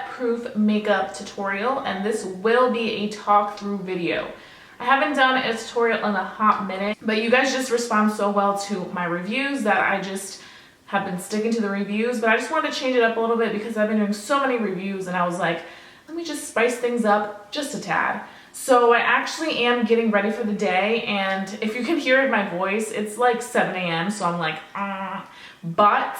Sweatproof makeup tutorial, and this will be a talk through video. I haven't done a tutorial in a hot minute, but you guys just respond so well to my reviews that I just have been sticking to the reviews, but I just wanted to change it up a little bit because I've been doing so many reviews and I was like, let me just spice things up just a tad. So I actually am getting ready for the day, and if you can hear it in my voice, it's like 7 a.m. so I'm like, but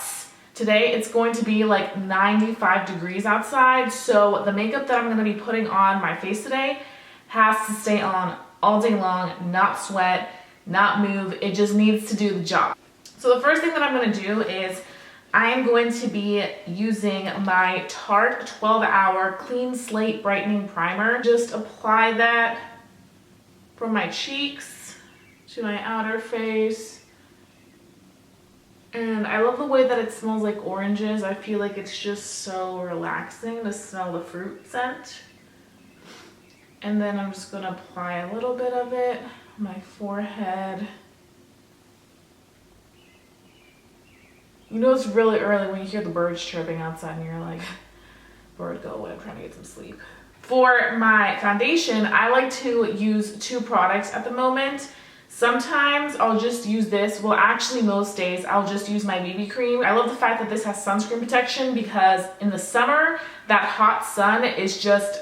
today it's going to be like 95 degrees outside, so the makeup that I'm going to be putting on my face today has to stay on all day long, not sweat, not move. It just needs to do the job. So the first thing that I'm going to do is I am going to be using my Tarte 12-Hour Clean Slate Brightening Primer. Just apply that from my cheeks to my outer face. And I love the way that it smells like oranges. I feel like it's just so relaxing to smell the fruit scent. And then I'm just going to apply a little bit of it on my forehead. You know it's really early when you hear the birds chirping outside and you're like, bird, go away, I'm trying to get some sleep. For my foundation, I like to use two products at the moment. Sometimes I'll just use this. Well, actually most days I'll just use my BB cream. I love the fact that this has sunscreen protection because in the summer, that hot sun is just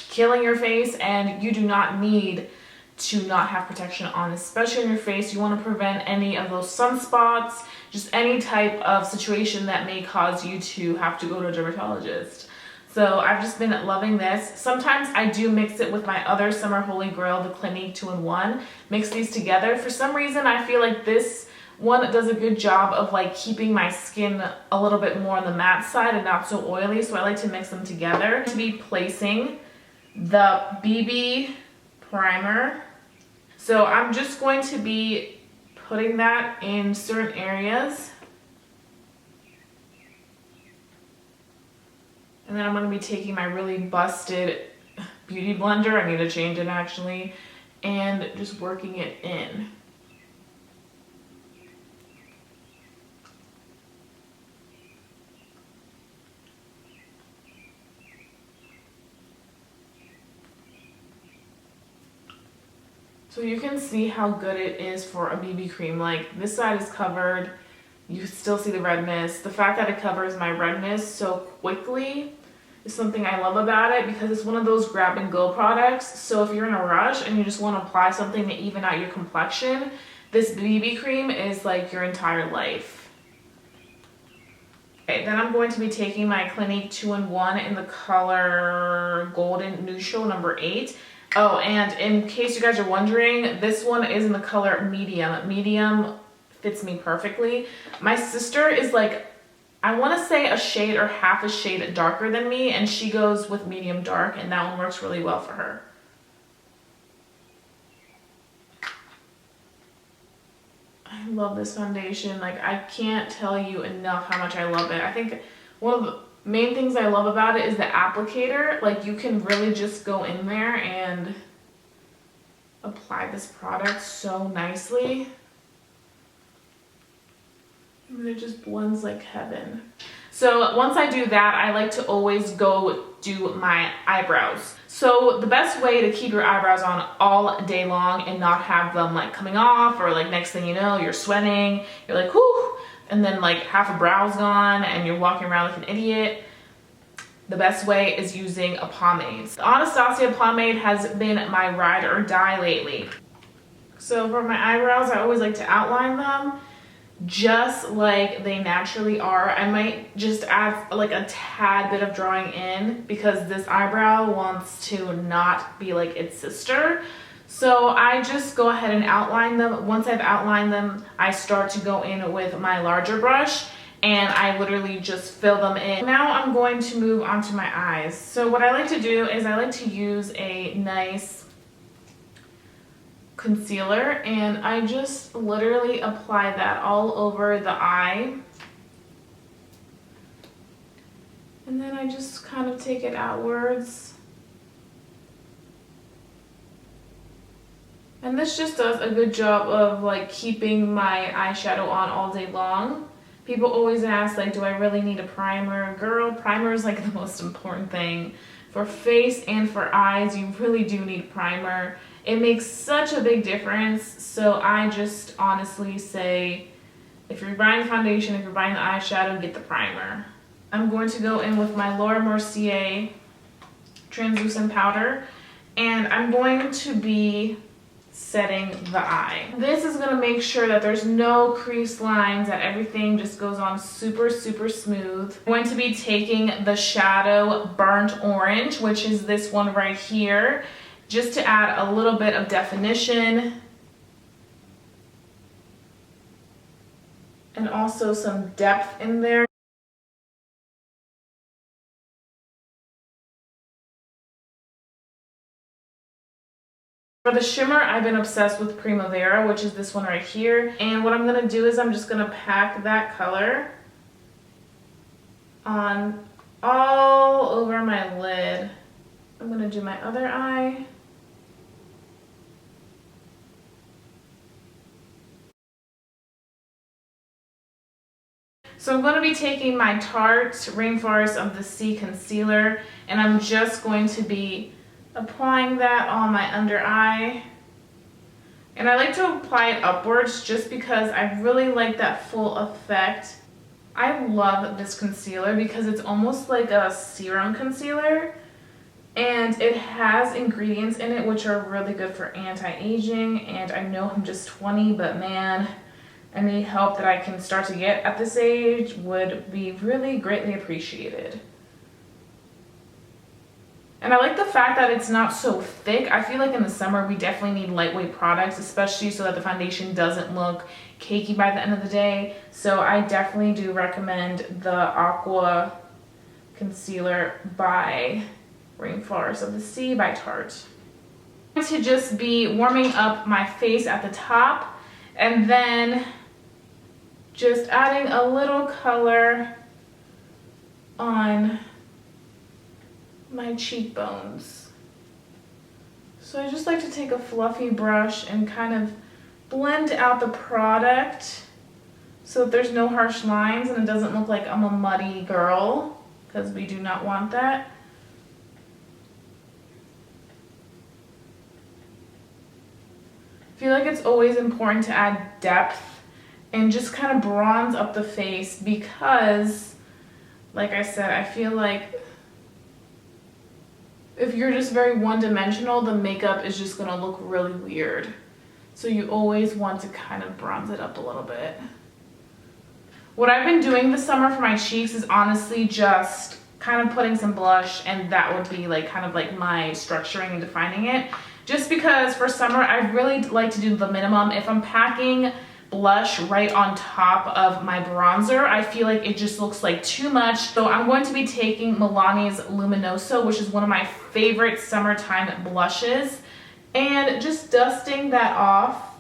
killing your face and you do not need to not have protection on, especially on your face. You want to prevent any of those sunspots, just any type of situation that may cause you to have to go to a dermatologist. So I've just been loving this. Sometimes I do mix it with my other summer holy grail, the Clinique 2-in-1. Mix these together. For some reason, I feel like this one does a good job of like keeping my skin a little bit more on the matte side and not so oily. So I like to mix them together. To be placing the BB primer. So I'm just going to be putting that in certain areas. And then I'm going to be taking my really busted beauty blender, I need to change it actually, and just working it in. So you can see how good it is for a BB cream. Like this side is covered, you still see the redness. The fact that it covers my redness so quickly is something I love about it because it's one of those grab and go products. So if you're in a rush and you just want to apply something to even out your complexion, this BB cream is like your entire life. Okay, then I'm going to be taking my Clinique 2-in-1 in the color Golden Neutral number 8. Oh, and in case you guys are wondering, this one is in the color medium. Medium fits me perfectly. My sister is like, I want to say a shade or half a shade darker than me, and she goes with medium dark, and that one works really well for her. I love this foundation. Like, I can't tell you enough how much I love it. I think one of the main things I love about it is the applicator. Like, you can really just go in there and apply this product so nicely. And it just blends like heaven. So once I do that, I like to always go do my eyebrows. So the best way to keep your eyebrows on all day long and not have them like coming off, or like next thing you know, you're sweating, you're like, whoo, and then like half a brow's gone and you're walking around like an idiot. The best way is using a pomade. The Anastasia pomade has been my ride or die lately. So for my eyebrows, I always like to outline them just like they naturally are. I might just add like a tad bit of drawing in because this eyebrow wants to not be like its sister. So I just go ahead and outline them. Once I've outlined them, I start to go in with my larger brush and I literally just fill them in. Now I'm going to move on to my eyes. So what I like to do is I like to use a nice concealer and I just literally apply that all over the eye. And then I just kind of take it outwards. And this just does a good job of like keeping my eyeshadow on all day long. People always ask, like, do I really need a primer? Girl, primer is like the most important thing. For face and for eyes, you really do need primer. It makes such a big difference. So I just honestly say, if you're buying foundation, if you're buying the eyeshadow, get the primer. I'm going to go in with my Laura Mercier translucent powder, and I'm going to be setting the eye. This is going to make sure that there's no crease lines, that everything just goes on super, super smooth. I'm going to be taking the shadow Burnt Orange, which is this one right here, just to add a little bit of definition and also some depth in there. For the shimmer, I've been obsessed with Primavera, which is this one right here. And what I'm gonna do is I'm just gonna pack that color on all over my lid. I'm gonna do my other eye. So I'm going to be taking my Tarte Rainforest of the Sea concealer, and I'm just going to be applying that on my under eye. And I like to apply it upwards just because I really like that full effect. I love this concealer because it's almost like a serum concealer, and it has ingredients in it which are really good for anti-aging. And I know I'm just 20, but man, any help that I can start to get at this age would be really greatly appreciated. And I like the fact that it's not so thick. I feel like in the summer we definitely need lightweight products, especially so that the foundation doesn't look cakey by the end of the day. So I definitely do recommend the Aqua Concealer by Rainforest of the Sea by Tarte. I'm going to just be warming up my face at the top, and then just adding a little color on my cheekbones. So I just like to take a fluffy brush and kind of blend out the product so that there's no harsh lines and it doesn't look like I'm a muddy girl, because we do not want that. I feel like it's always important to add depth and just kind of bronze up the face because, like I said, I feel like if you're just very one-dimensional, the makeup is just gonna look really weird. So you always want to kind of bronze it up a little bit. What I've been doing this summer for my cheeks is honestly just kind of putting some blush, and that would be like kind of like my structuring and defining it. Just because for summer, I really like to do the minimum. If I'm packing blush right on top of my bronzer, I feel like it just looks like too much. So I'm going to be taking Milani's Luminoso, which is one of my favorite summertime blushes, and just dusting that off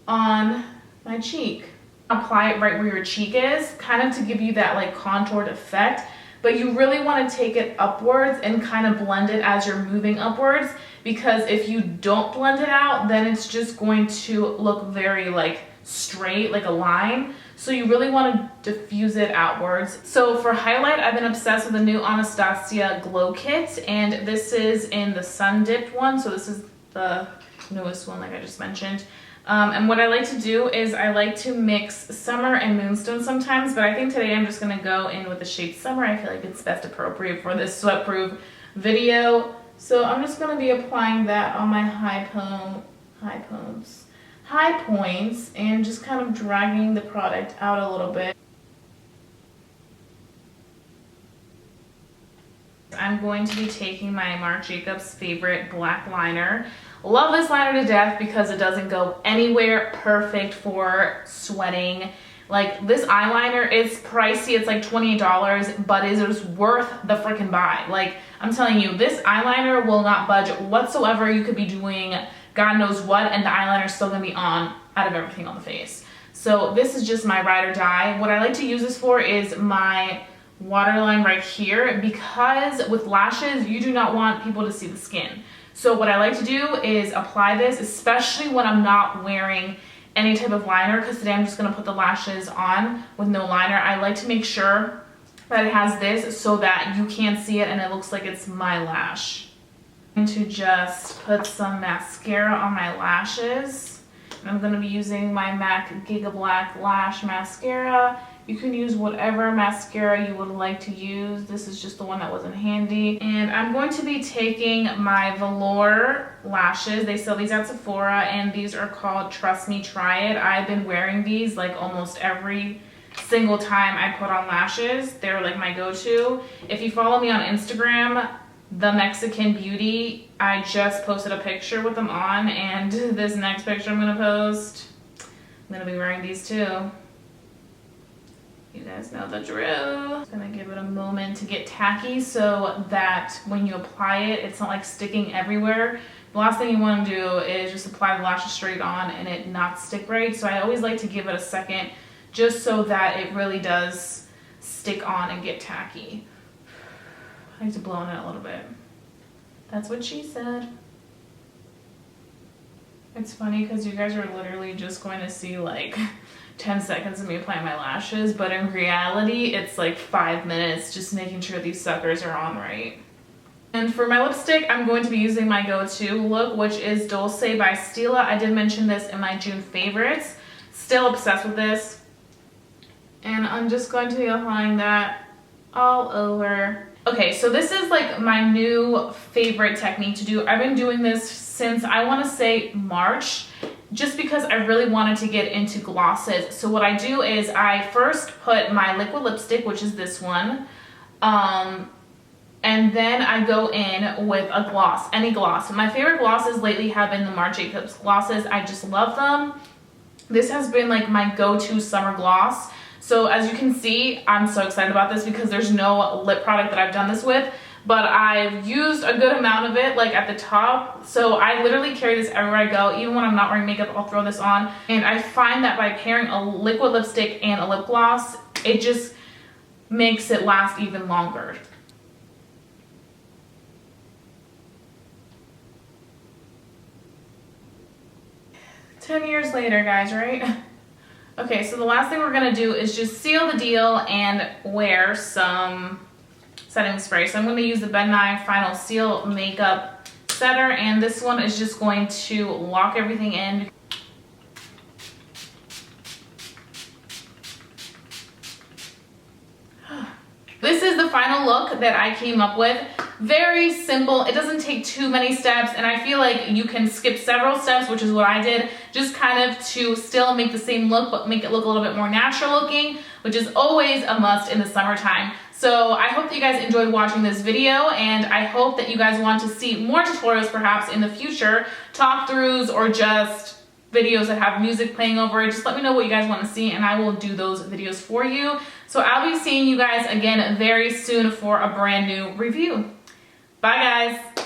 on my cheek. Apply it right where your cheek is, kind of to give you that like contoured effect, but you really want to take it upwards and kind of blend it as you're moving upwards, because if you don't blend it out, then it's just going to look very like straight, like a line. So you really want to diffuse it outwards. So for highlight, I've been obsessed with the new Anastasia Glow Kit, and this is in the Sun Dipped one. So this is the newest one, like I just mentioned. And what I like to do is I like to mix Summer and Moonstone sometimes, but I think today I'm just going to go in with the shade Summer. I feel like it's best appropriate for this Sweatproof video. So I'm just going to be applying that on my high points and just kind of dragging the product out a little bit. I'm going to be taking my Marc Jacobs favorite black liner. Love this liner to death because it doesn't go anywhere, perfect for sweating. Like, this eyeliner is pricey, it's like $28, but it is worth the freaking buy. Like, I'm telling you, this eyeliner will not budge whatsoever. You could be doing God knows what, and the eyeliner is still gonna be on out of everything on the face. So this is just my ride or die. What I like to use this for is my waterline right here, because with lashes, you do not want people to see the skin. So what I like to do is apply this, especially when I'm not wearing any type of liner, because today I'm just gonna put the lashes on with no liner. I like to make sure that it has this so that you can't see it and it looks like it's my lash. I'm going to just put some mascara on my lashes. And I'm going to be using my MAC Giga Black Lash Mascara. You can use whatever mascara you would like to use. This is just the one that wasn't handy. And I'm going to be taking my velour lashes. They sell these at Sephora and these are called Trust Me, Try It. I've been wearing these like almost every single time I put on lashes. They're like my go-to. If you follow me on Instagram, The Mexican Beauty, I just posted a picture with them on, and this next picture I'm gonna post, I'm gonna be wearing these too. You guys know the drill. Just gonna give it a moment to get tacky so that when you apply it, it's not like sticking everywhere. The last thing you want to do is just apply the lashes straight on and it not stick right. So I always like to give it a second just so that it really does stick on and get tacky. I need to blow on it a little bit. That's what she said. It's funny because you guys are literally just going to see like 10 seconds of me applying my lashes, but in reality, it's like 5 minutes just making sure these suckers are on right. And for my lipstick, I'm going to be using my go-to look, which is Dulce by Stila. I did mention this in my June favorites. Still obsessed with this. And I'm just going to be applying that all over. Okay, so this is like my new favorite technique to do. I've been doing this since I want to say March, just because I really wanted to get into glosses. So what I do is I first put my liquid lipstick, which is this one, and then I go in with a gloss, any gloss. My favorite glosses lately have been the Marc Jacobs glosses. I just love them. This has been like my go-to summer gloss. So as you can see, I'm so excited about this because there's no lip product that I've done this with, but I've used a good amount of it like at the top. So I literally carry this everywhere I go. Even when I'm not wearing makeup, I'll throw this on. And I find that by pairing a liquid lipstick and a lip gloss, it just makes it last even longer. "10 years later, guys, right?" Okay, so the last thing we're gonna do is just seal the deal and wear some setting spray. So I'm gonna use the Ben Nye Final Seal Makeup Setter, and this one is just going to lock everything in. This is the final look that I came up with. Very simple. It doesn't take too many steps, and I feel like you can skip several steps, which is what I did, just kind of to still make the same look, but make it look a little bit more natural looking, which is always a must in the summertime. So I hope that you guys enjoyed watching this video, and I hope that you guys want to see more tutorials perhaps in the future, talk throughs or just videos that have music playing over it. Just let me know what you guys want to see and I will do those videos for you. So I'll be seeing you guys again very soon for a brand new review. Bye guys.